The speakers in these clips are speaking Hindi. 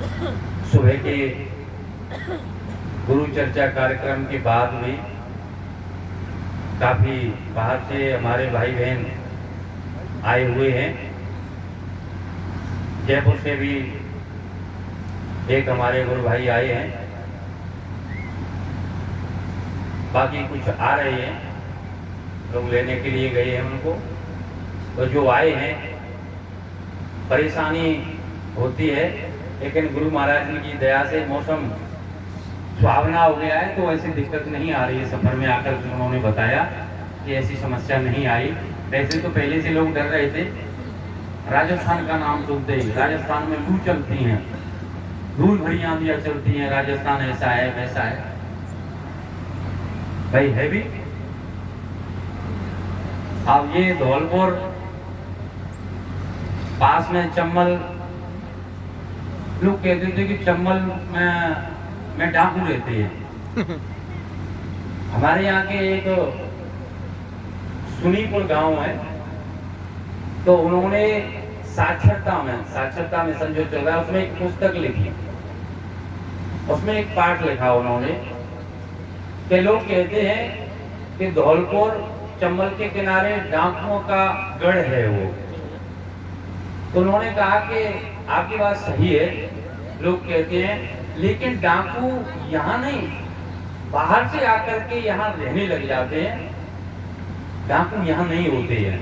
सुबह के गुरु चर्चा कार्यक्रम के बाद में काफ़ी बाहर से हमारे भाई बहन आए हुए हैं। जयपुर से भी एक हमारे गुरु भाई आए हैं, बाकी कुछ आ रहे हैं, लोग लेने के लिए गए हैं उनको। तो जो आए हैं परेशानी होती है, लेकिन गुरु महाराज जी की दया से मौसम सुहावना हो गया है, तो ऐसी दिक्कत नहीं आ रही है। सफर में आकर उन्होंने बताया कि ऐसी समस्या नहीं आई। वैसे तो पहले से लोग डर रहे थे, राजस्थान का नाम सुनते ही राजस्थान में लू चलती हैं, धूल भरी आंधियां चलती हैं, राजस्थान ऐसा है वैसा है। भाई है भी। अब ये धौलपुर पास में चंबल, लोग कहते थे कि चंबल में डाकू रहते हैं। हमारे यहाँ के एक सुनीपुर गांव है, तो उन्होंने साक्षरता मिशन जो चल रहा है उसमें एक पुस्तक लिखी, उसमें एक पाठ लिखा उन्होंने कि लोग कहते हैं कि धौलपुर चंबल के किनारे डाकुओं का गढ़ है वो। तो उन्होंने कहा कि आपकी बात सही है, लोग कहते हैं, लेकिन डाकू यहाँ नहीं, बाहर से आकर के यहाँ रहने लग जाते हैं, डाकू यहाँ नहीं होते हैं।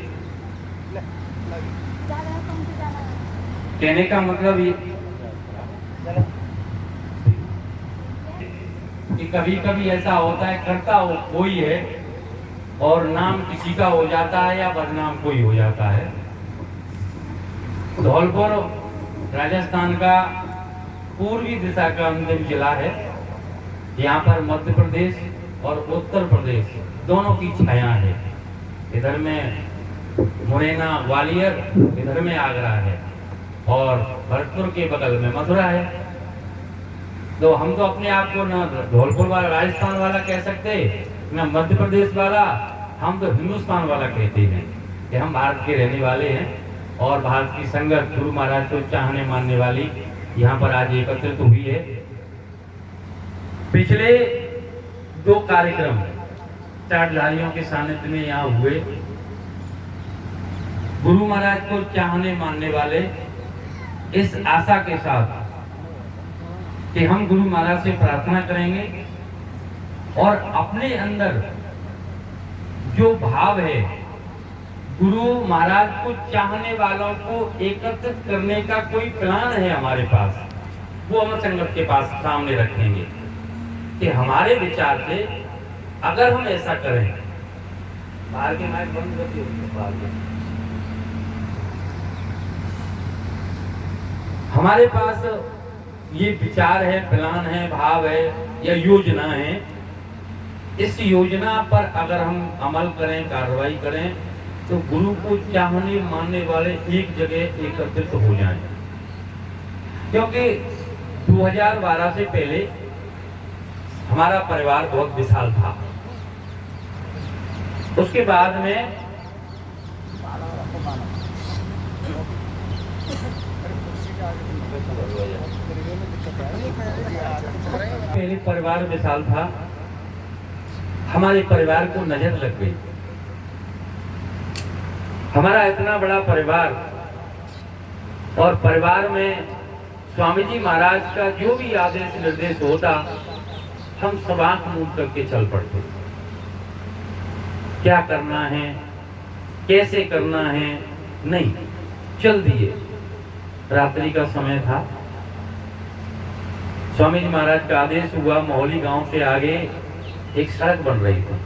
कहने का मतलब ये कि कभी कभी ऐसा होता है, करता हो कोई है और नाम किसी का हो जाता है या बदनाम कोई हो जाता है। धौलपुर राजस्थान का पूर्वी दिशा का अंतिम जिला है। यहाँ पर मध्य प्रदेश और उत्तर प्रदेश दोनों की छाया है। इधर में मुरैना ग्वालियर, इधर में आगरा है, और भरतपुर के बगल में मथुरा है। तो हम तो अपने आप को ना धौलपुर वाला राजस्थान वाला कह सकते, ना मध्य प्रदेश वाला, हम तो हिंदुस्तान वाला कहते हैं कि हम भारत के रहने वाले हैं। और भारत की संगत गुरु महाराज को चाहने मानने वाली यहाँ पर आज एकत्रित हुई है। पिछले 2 कार्यक्रम चारधारियों के सानिध्य में यहाँ हुए। गुरु महाराज को चाहने मानने वाले इस आशा के साथ कि हम गुरु महाराज से प्रार्थना करेंगे और अपने अंदर जो भाव है, गुरु महाराज को चाहने वालों को एकत्रित करने का कोई प्लान है हमारे पास, वो हम संगत के पास सामने रखेंगे कि हमारे विचार से अगर हम ऐसा करें। बाहर के माइक बंद कर दिए। हमारे पास ये विचार है, प्लान है, भाव है या योजना है। इस योजना पर अगर हम अमल करें, कार्रवाई करें, तो गुरु को चाहने मानने वाले एक जगह एकत्रित हो जाएं। क्योंकि 2012 से पहले हमारा परिवार बहुत विशाल था। उसके बाद में पहले परिवार विशाल था, हमारे परिवार को नजर लग गई। हमारा इतना बड़ा परिवार, और परिवार में स्वामी जी महाराज का जो भी आदेश निर्देश होता, हम सब आंख मूंद करके चल पड़ते। क्या करना है, कैसे करना है, नहीं, चल दिए। रात्रि का समय था, स्वामी जी महाराज का आदेश हुआ, मोहली गांव से आगे एक सड़क बन रही थी।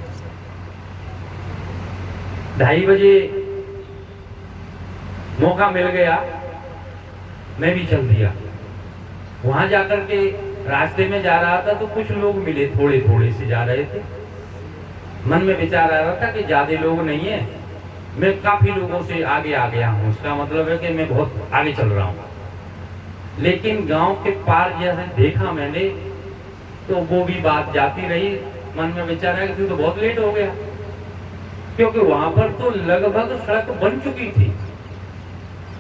2:30 बजे मौका मिल गया, मैं भी चल दिया। वहां जाकर के रास्ते में जा रहा था तो कुछ लोग मिले, थोड़े थोड़े से जा रहे थे। मन में विचार आ रहा था कि ज्यादा लोग नहीं है, मैं काफी लोगों से आगे आ गया हूँ, उसका मतलब है कि मैं बहुत आगे चल रहा हूँ। लेकिन गांव के पार जैसे देखा मैंने, तो वो भी बात जाती रही। मन में विचार आया कि तू तो बहुत लेट हो गया, क्योंकि वहां पर तो लगभग सड़क बन चुकी थी।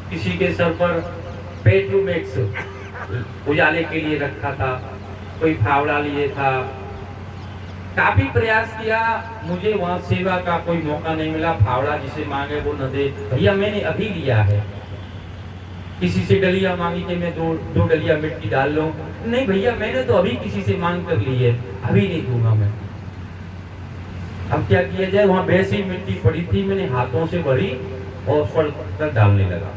किसी के सर पर पेट्रोमैक्स उजाले के लिए रखा था, कोई फावड़ा लिए था। काफी प्रयास किया, मुझे वहां सेवा का कोई मौका नहीं मिला। फावड़ा जिसे मांगे वो न दे। भैया मैंने अभी लिया है। किसी से डलिया मांगी कि मैं दो डलिया मिट्टी डाल लूं, नहीं भैया मैंने तो अभी किसी से मांग कर ली है, अभी नहीं दूंगा मैं। अब क्या किया जाए, वहां वैसी मिट्टी पड़ी थी, मैंने हाथों से भरी और फल कर डालने लगा।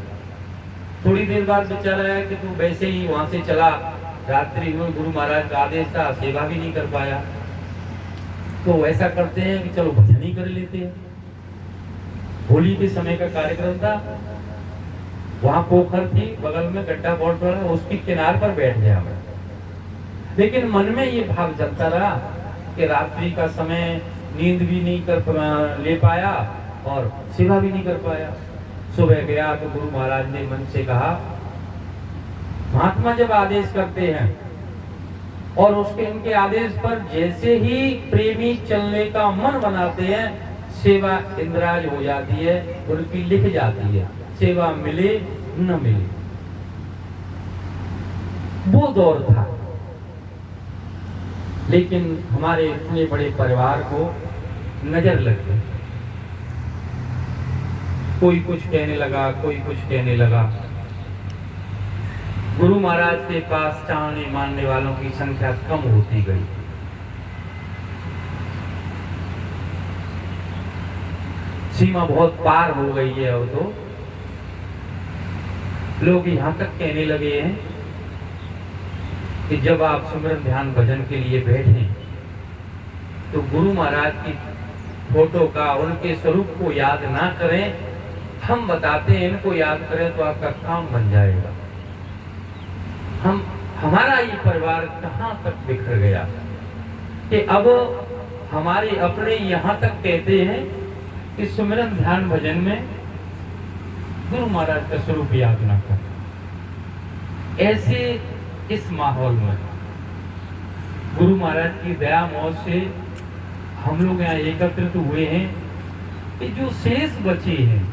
थोड़ी देर बाद बेचारा आया कि तू वैसे ही वहां से चला, रात्रि में गुरु महाराज का आदेश था, सेवा भी नहीं कर पाया। तो ऐसा करते हैं कि चलो भजन ही कर लेते हैं। होली के समय का कार्यक्रम था, वहां पोखर थी, बगल में गड्ढा बहुत बड़ा, उसकी किनार पर बैठ गया मैं। लेकिन मन में ये भाव चलता रहा कि रात्रि का समय, नींद भी नहीं कर ले पाया और सेवा भी नहीं कर पाया। सुबह गया तो गुरु महाराज ने मन से कहा, महात्मा जब आदेश करते हैं और उनके आदेश पर जैसे ही प्रेमी चलने का मन बनाते हैं, सेवा इंद्राज हो जाती है, उनकी लिख जाती है, सेवा मिले न मिले। वो दौर था। लेकिन हमारे इतने बड़े परिवार को नजर लग गई। कोई कुछ कहने लगा, कोई कुछ कहने लगा। गुरु महाराज के पास चाहने मानने वालों की संख्या कम होती गई। सीमा बहुत पार हो गई है। अब तो लोग यहां तक कहने लगे हैं कि जब आप सुमिरन ध्यान भजन के लिए बैठे तो गुरु महाराज की फोटो का, उनके स्वरूप को याद ना करें, हम बताते हैं इनको याद करें तो आपका काम बन जाएगा। हमारा ये परिवार कहां तक बिखर गया कि अब हमारे अपने यहां तक कहते हैं कि सुमिरन ध्यान भजन में गुरु महाराज का स्वरूप याद ना करें। ऐसे इस माहौल में गुरु महाराज की दया मौज से हम लोग यहाँ एकत्रित हुए हैं कि जो शेष बचे हैं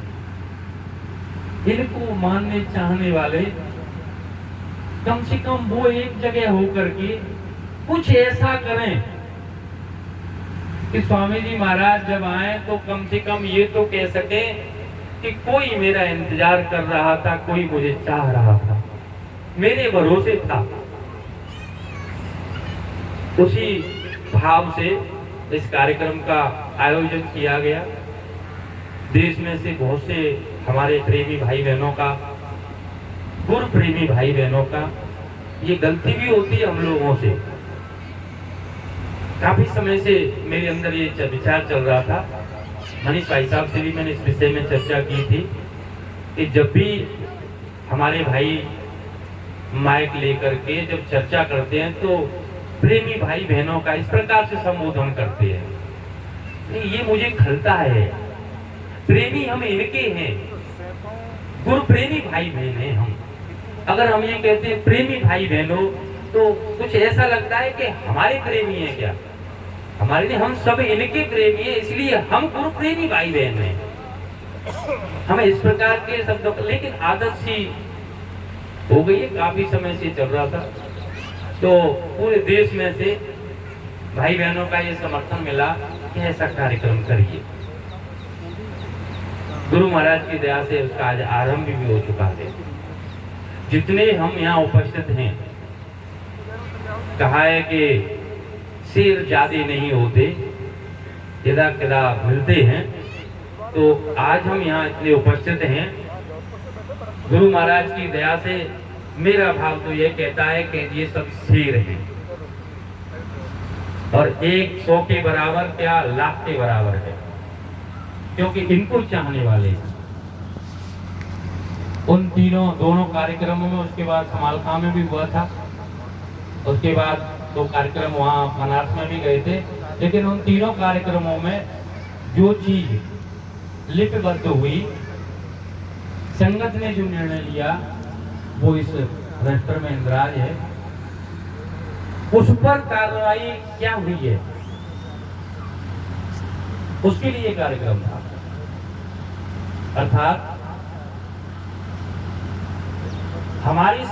इनको मानने चाहने वाले कम से कम वो एक जगह होकर के कुछ ऐसा करें कि स्वामी जी महाराज जब आए तो कम से कम ये तो कह सके कि कोई मेरा इंतजार कर रहा था, कोई मुझे चाह रहा था, मेरे भरोसे था। उसी भाव से इस कार्यक्रम का आयोजन किया गया। देश में से बहुत से हमारे प्रेमी भाई बहनों का, गुरु प्रेमी भाई बहनों का, ये गलती भी होती है हम लोगों से। काफी समय से मेरे अंदर ये विचार चल रहा था, मनीष भाई साहब से भी मैंने इस विषय में चर्चा की थी कि जब भी हमारे भाई माइक लेकर के जब चर्चा करते हैं तो प्रेमी भाई बहनों का इस प्रकार से संबोधन करते हैं। नहीं, ये मुझे खलता है। प्रेमी हम इनके हैं, गुरु प्रेमी भाई बहन हैं हम। अगर हम ये कहते हैं प्रेमी भाई बहनों तो कुछ ऐसा लगता है कि हमारे प्रेमी हैं क्या? हमारे लिए हम सब इनके प्रेमी हैं, इसलिए हम गुरु प्रेमी भाई बहन हैं। हमें इस प्रकार के शब्दों का, लेकिन आदत सी हो गई है, काफी समय से चल रहा था। तो पूरे देश में से भाई बहनों का ये समर्थन मिला कि ऐसा कार्यक्रम करिए। गुरु महाराज की दया से उसका आज आरंभ भी हो चुका है। जितने हम यहाँ उपस्थित हैं, कहा है कि शेर ज्यादा नहीं होते, यदा कदा मिलते हैं। तो आज हम यहाँ इतने उपस्थित हैं, गुरु महाराज की दया से मेरा भाव तो यह कहता है कि ये सब शेर हैं और 100 के बराबर क्या लाख के बराबर है, क्योंकि इनको चाहने वाले हैं। उन दोनों कार्यक्रमों में, उसके बाद समालखा में भी हुआ था, उसके बाद 2 कार्यक्रम वहाँ बनारस में भी गए थे। लेकिन उन तीनों कार्यक्रमों में जो चीज लिपिबद्ध हुई, संगत ने जो निर्णय लिया, वो इस रजिस्टर में इंद्राज है। उस पर कार्रवाई क्या हुई है, उसके लिए कार्यक्रम था। अर्थात हमारी